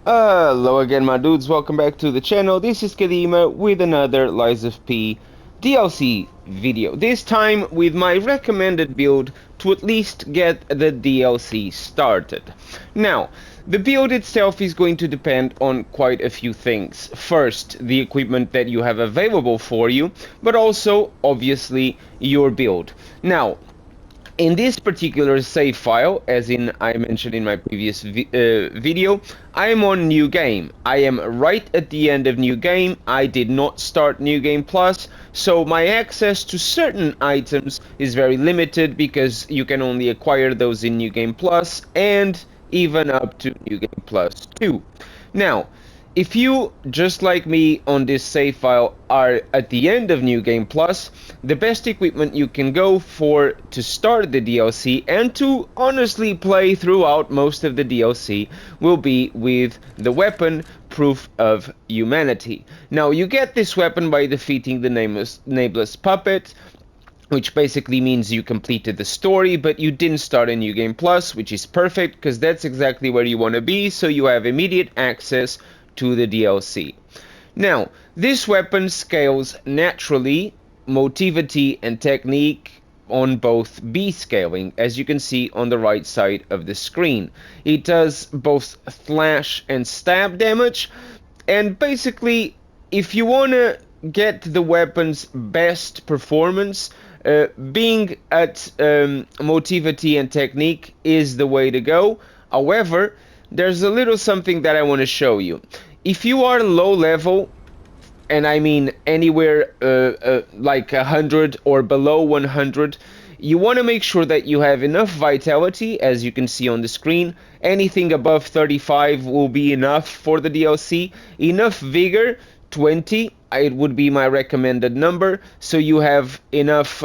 Hello again, my dudes. Welcome back to the channel. This is Kadima with another Lies of P DLC video. This time with my recommended build to at least get the DLC started. Now, the build itself is going to depend on quite a few things. First, the equipment that you have available for you, but also, obviously, your build. Now, in this particular save file, as in I mentioned in my previous video, I am on New Game. I am right at the end of New Game. I did not start New Game Plus, so my access to certain items is very limited because you can only acquire those in New Game Plus and even up to New Game Plus 2. Now, if you, just like me on this save file, are at the end of New Game Plus, the best equipment you can go for to start the DLC and to honestly play throughout most of the DLC will be with the weapon Proof of Humanity. Now, you get this weapon by defeating the nameless puppet, which basically means you completed the story, but you didn't start a New Game Plus, which is perfect because that's exactly where you want to be, so you have immediate access to the DLC. Now, this weapon scales naturally, motivity and technique on both B scaling, as you can see on the right side of the screen. It does both slash and stab damage, and basically, if you want to get the weapon's best performance, being at motivity and technique is the way to go. However, there's a little something that I want to show you. If you are low level, and I mean anywhere like 100 or below 100, you want to make sure that you have enough vitality, as you can see on the screen. Anything above 35 will be enough for the DLC. Enough vigor, 20, it would be my recommended number, so you have enough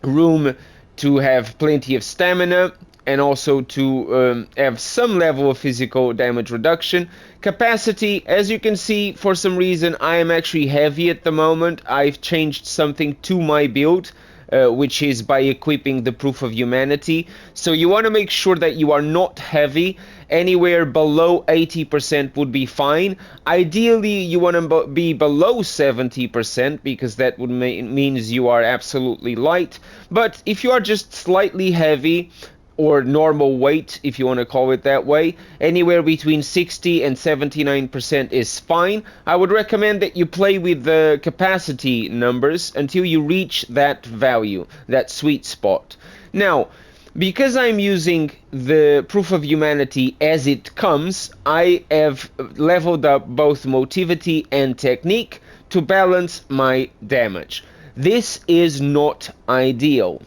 room to have plenty of stamina and also to have some level of physical damage reduction. Capacity, as you can see, for some reason I am actually heavy at the moment. I've changed something to my build, which is by equipping the Proof of Humanity. So you want to make sure that you are not heavy. Anywhere below 80% would be fine. Ideally, you want to be below 70% because that would means you are absolutely light. But if you are just slightly heavy, or normal weight, if you want to call it that way, anywhere between 60 and 79% is fine. I would recommend that you play with the capacity numbers until you reach that value, that sweet spot. Now, because I'm using the Proof of Humanity as it comes, I have leveled up both motivity and technique to balance my damage. This is not ideal.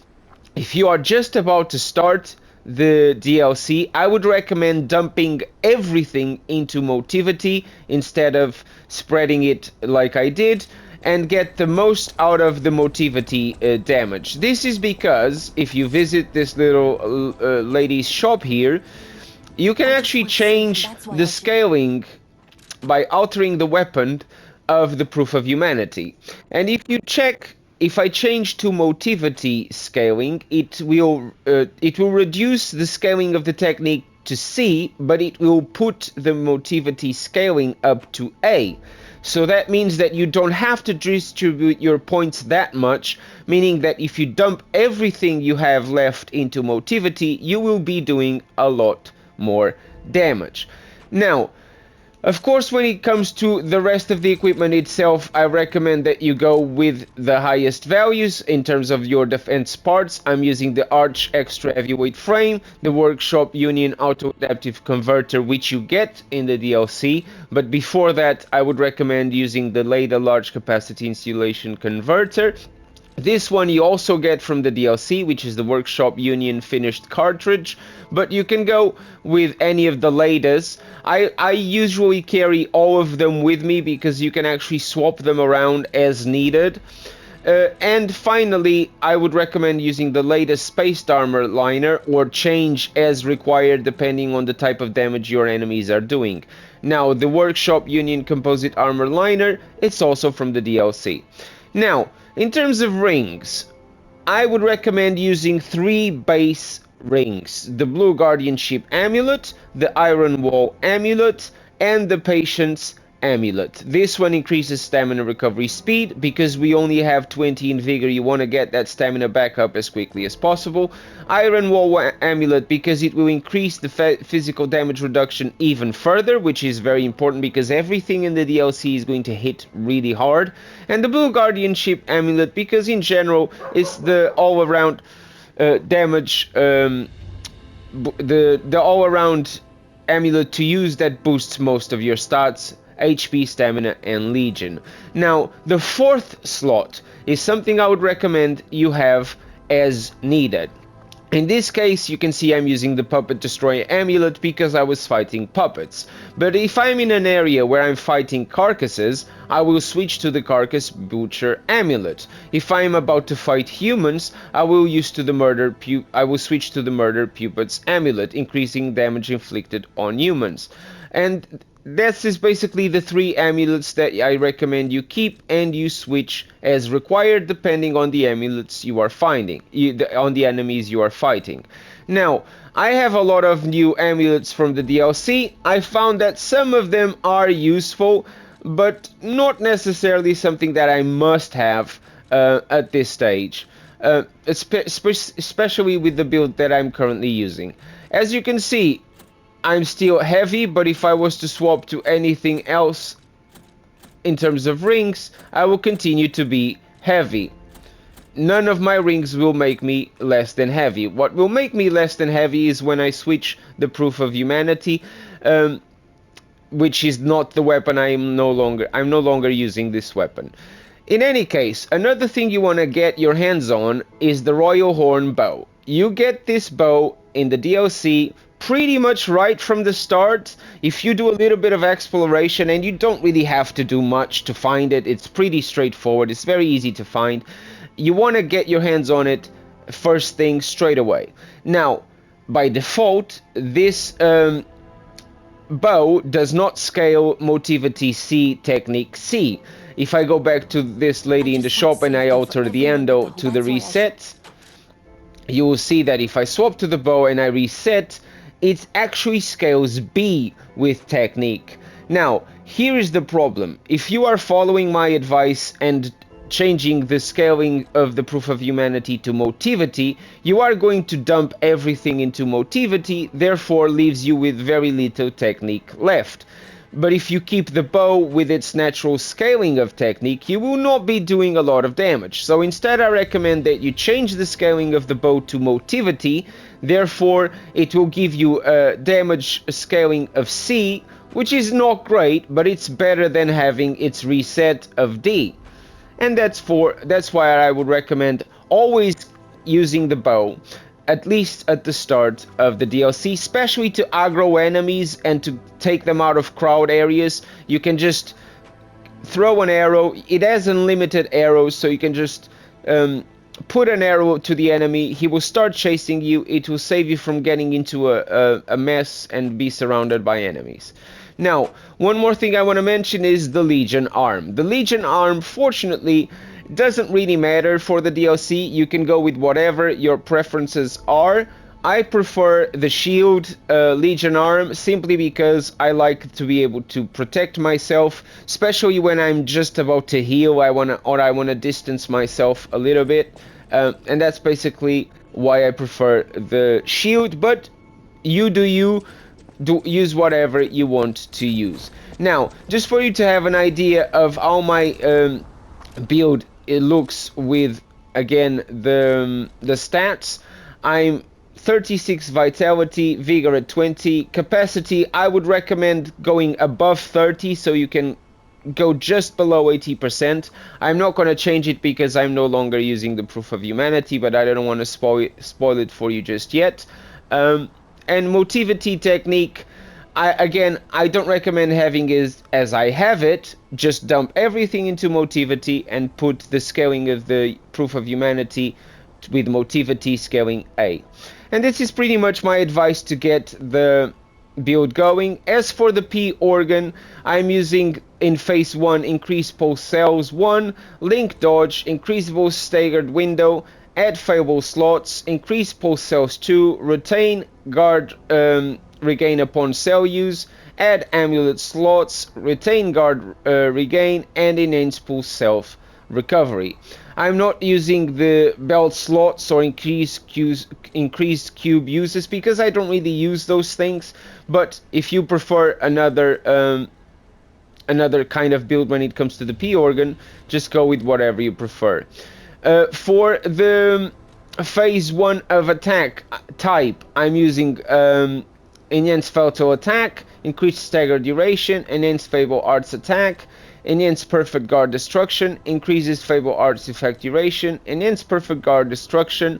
If you are just about to start the DLC, I would recommend dumping everything into motivity instead of spreading it like I did, and get the most out of the motivity damage. This is because if you visit this little lady's shop here, you can actually change the scaling by altering the weapon of the Proof of Humanity. And if you check, if I change to motivity scaling, it will reduce the scaling of the technique to C, but it will put the motivity scaling up to A. So that means that you don't have to distribute your points that much, meaning that if you dump everything you have left into motivity, you will be doing a lot more damage. Now, of course, when it comes to the rest of the equipment itself, I recommend that you go with the highest values in terms of your defense parts. I'm using the Arch Extra Heavyweight Frame, the Workshop Union Auto Adaptive Converter, which you get in the DLC, but before that, I would recommend using the Leda Large Capacity Insulation Converter. This one you also get from the DLC, which is the Workshop Union finished cartridge, but you can go with any of the Ledas. I usually carry all of them with me because you can actually swap them around as needed. And finally, I would recommend using the latest Spaced Armor liner, or change as required depending on the type of damage your enemies are doing. Now, the Workshop Union Composite Armor liner, it's also from the DLC. Now, in terms of rings, I would recommend using 3 base rings: the Blue Guardianship Amulet, the Iron Wall Amulet, and the Patience Amulet. This one increases stamina recovery speed. Because we only have 20 in vigor, you want to get that stamina back up as quickly as possible. Iron Wall Amulet, because it will increase the physical damage reduction even further, which is very important because everything in the DLC is going to hit really hard. And the Blue Guardianship Amulet, because in general it's the all-around damage, the all-around amulet to use that boosts most of your stats, HP, stamina, and legion. Now, the fourth slot is something I would recommend you have as needed. In this case, you can see I'm using the Puppet Destroyer Amulet because I was fighting puppets. But if I'm in an area where I'm fighting carcasses, I will switch to the Carcass Butcher Amulet. If I'm about to fight humans, I will switch to the Murder Puppets Amulet, increasing damage inflicted on humans. And this is basically the three amulets that I recommend you keep, and you switch as required depending on the amulets you are finding, on the enemies you are fighting. Now, I have a lot of new amulets from the DLC. I found that some of them are useful, but not necessarily something that I must have at this stage, especially with the build that I'm currently using. As you can see, I'm still heavy, but if I was to swap to anything else in terms of rings, I will continue to be heavy. None of my rings will make me less than heavy. What will make me less than heavy is when I switch the Proof of Humanity, which is not the weapon I'm no longer using this weapon. In any case, another thing you want to get your hands on is the Royal Horn Bow. You get this bow in the DLC pretty much right from the start. If you do a little bit of exploration, and you don't really have to do much to find it, it's pretty straightforward, it's very easy to find. You want to get your hands on it first thing straight away. Now, by default, this bow does not scale Motivity C Technique C. If I go back to this lady in the shop and I alter the endo to the reset, you will see that if I swap to the bow and I reset, it actually scales B with Technique. Now, here is the problem. If you are following my advice and changing the scaling of the Proof of Humanity to Motivity, you are going to dump everything into Motivity, therefore leaves you with very little Technique left. But if you keep the bow with its natural scaling of Technique, you will not be doing a lot of damage. So instead, I recommend that you change the scaling of the bow to Motivity. Therefore, it will give you a damage scaling of C, which is not great, but it's better than having its reset of D. And that's why I would recommend always using the bow, at least at the start of the DLC, especially to aggro enemies and to take them out of crowd areas. You can just throw an arrow. It has unlimited arrows, so you can just put an arrow to the enemy. He will start chasing you. It will save you from getting into a mess and be surrounded by enemies. Now, one more thing I want to mention is the Legion Arm. The Legion Arm, fortunately, doesn't really matter for the DLC. You can go with whatever your preferences are. I prefer the shield Legion Arm simply because I like to be able to protect myself, especially when I'm just about to heal. I want to distance myself a little bit, and that's basically why I prefer the shield. But you use whatever you want to use. Now, just for you to have an idea of how my build it looks with, again, the stats, I'm 36 vitality, vigor at 20, capacity I would recommend going above 30 so you can go just below 80%. I'm not going to change it because I'm no longer using the Proof of Humanity, but I don't want to spoil it for you just yet. And Motivity Technique, I don't recommend having it as I have it. Just dump everything into Motivity and put the scaling of the Proof of Humanity with Motivity scaling A. And this is pretty much my advice to get the build going. As for the P organ, I'm using in phase 1 increase pulse cells 1, link dodge, increasable staggered window, add failable slots, increase pulse cells 2, retain guard regain upon cell use, add amulet slots, retain guard regain, and enhance pulse self recovery. I'm not using the belt slots or increased cube uses because I don't really use those things. But if you prefer another kind of build when it comes to the P organ, just go with whatever you prefer. For the phase 1 of attack type, I'm using enhanced fatal attack, increased stagger duration, enhanced fable arts attack, enhanced perfect guard destruction, increases fable arts effect duration, enhanced perfect guard destruction,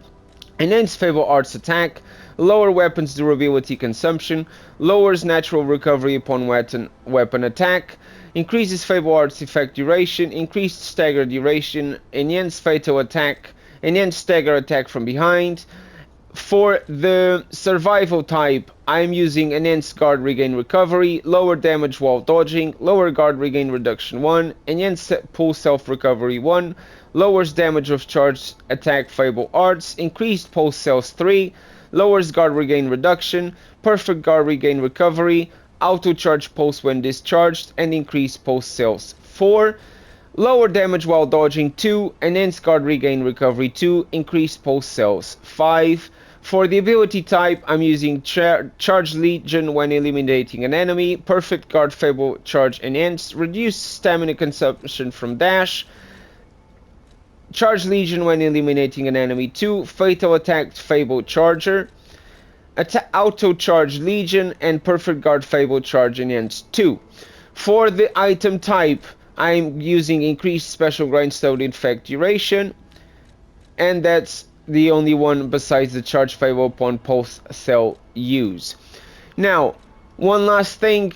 enhanced fable arts attack, lower weapons durability consumption, lowers natural recovery upon weapon attack, increases fable arts effect duration, increased stagger duration, enhanced fatal attack, enhanced stagger attack from behind. For the survival type, I'm using enhanced guard regain recovery, lower damage while dodging, lower guard regain reduction 1, enhanced pull self recovery 1, lowers damage of charged attack fable arts, increased pulse cells 3, lowers guard regain reduction, perfect guard regain recovery, auto charge pulse when discharged, and increased pulse cells 4. Lower damage while dodging 2, enhanced guard regain recovery 2, increased pulse cells 5. For the ability type, I'm using Charge Legion when eliminating an enemy, Perfect Guard Fable Charge Enhanced, Reduced Stamina Consumption from Dash, Charge Legion when eliminating an enemy 2, Fatal Attack Fable Charger, Auto Charge Legion, and Perfect Guard Fable Charge Enhanced 2. For the item type, I'm using increased special grindstone effect duration, and that's the only one besides the charge fable upon pulse cell use. Now, one last thing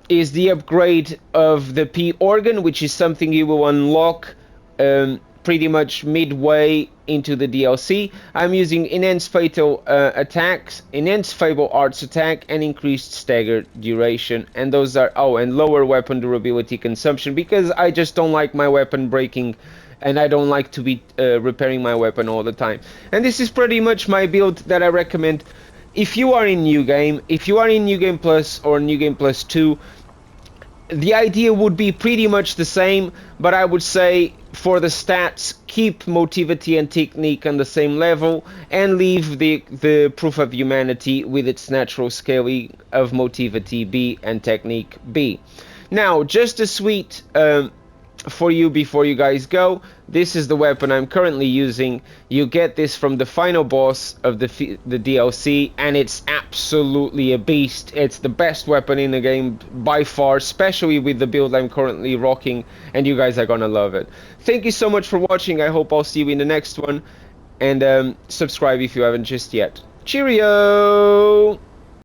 is the upgrade of the P organ, which is something you will unlock pretty much midway into the DLC. I'm using enhanced fatal attacks, enhanced fable arts attack, and increased stagger duration. And those are and lower weapon durability consumption, because I just don't like my weapon breaking, and I don't like to be repairing my weapon all the time. And this is pretty much my build that I recommend if you are in New Game. If you are in New Game Plus or New Game Plus 2, the idea would be pretty much the same, but I would say for the stats, keep motivity and technique on the same level, and leave the proof of humanity with its natural scaling of motivity B and technique B. Now, just a sweet for you before you guys go, this is the weapon I'm currently using. You get this from the final boss of the DLC, and it's absolutely a beast. It's the best weapon in the game by far, especially with the build I'm currently rocking, and you guys are gonna love it. Thank you so much for watching. I hope I'll see you in the next one, and subscribe if you haven't just yet. Cheerio!